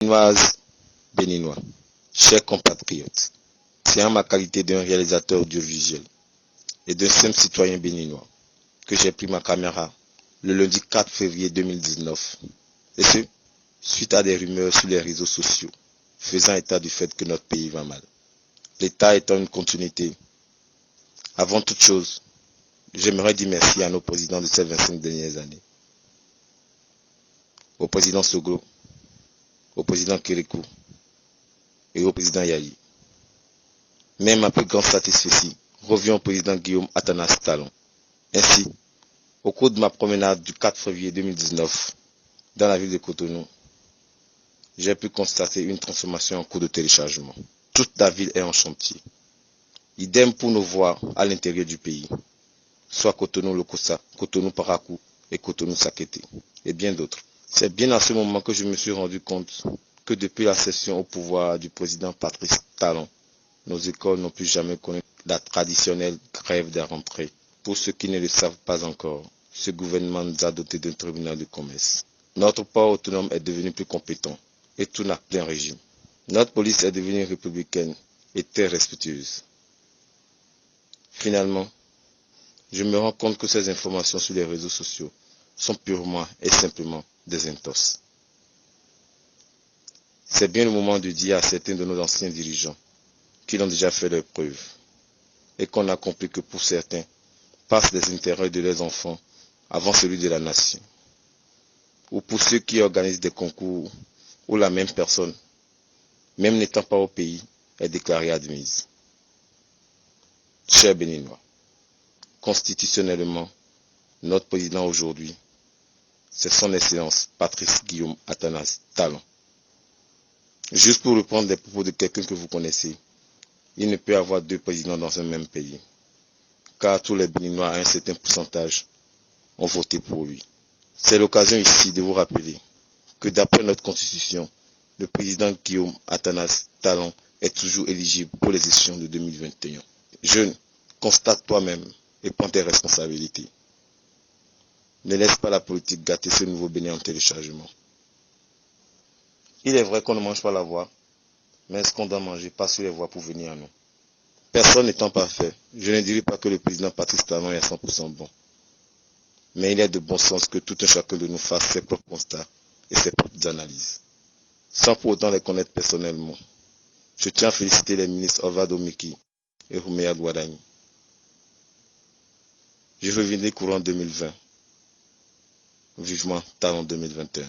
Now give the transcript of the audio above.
Béninoises, Béninois, chers compatriotes, c'est en ma qualité d'un réalisateur audiovisuel et d'un simple citoyen béninois que j'ai pris ma caméra le lundi 4 février 2019, et ce, suite à des rumeurs sur les réseaux sociaux faisant état du fait que notre pays va mal. L'État étant une continuité. Avant toute chose, j'aimerais dire merci à nos présidents de ces 25 dernières années. Au président Soglo, au président Kérékou et au président Yahi. Mais ma plus grande satisfaction revient au président Guillaume Atanas Talon. Ainsi, au cours de ma promenade du 4 février 2019 dans la ville de Cotonou, j'ai pu constater une transformation en cours de téléchargement. Toute la ville est en chantier. Idem pour nos voies à l'intérieur du pays, soit Cotonou Lokossa, Cotonou Parakou et Cotonou Sakete, et bien d'autres. C'est bien à ce moment que je me suis rendu compte que depuis la cession au pouvoir du président Patrice Talon, nos écoles n'ont plus jamais connu la traditionnelle grève des rentrées. Pour ceux qui ne le savent pas encore, ce gouvernement nous a dotés d'un tribunal de commerce. Notre port autonome est devenu plus compétent et tout n'a plein régime. Notre police est devenue républicaine et très respectueuse. Finalement, je me rends compte que ces informations sur les réseaux sociaux sont purement et simplement des intox. C'est bien le moment de dire à certains de nos anciens dirigeants qui ont déjà fait leurs preuves et qu'on a compris que pour certains, passent les intérêts de leurs enfants avant celui de la nation. Ou pour ceux qui organisent des concours où la même personne, même n'étant pas au pays, est déclarée admise. Chers Béninois, constitutionnellement, notre président aujourd'hui, c'est son Excellence Patrice Guillaume Atanas Talon. Juste pour reprendre les propos de quelqu'un que vous connaissez, il ne peut y avoir deux présidents dans un même pays, car tous les Béninois à un certain pourcentage ont voté pour lui. C'est l'occasion ici de vous rappeler que d'après notre constitution, le président Guillaume Atanas Talon est toujours éligible pour les élections de 2021. Jeune, constate toi-même et prends tes responsabilités. Ne laisse pas la politique gâter ce nouveau Bénin en téléchargement. Il est vrai qu'on ne mange pas la voix, mais ce qu'on doit manger passe sur les voies pour venir à nous. Personne n'étant parfait, je ne dirais pas que le président Patrice Talon est à 100% bon. Mais il est de bon sens que tout un chacun de nous fasse ses propres constats et ses propres analyses, sans pour autant les connaître personnellement. Je tiens à féliciter les ministres Ovado Miki et Rouméa Douadani. Je reviendrai courant 2020. Vivement Talon 2021.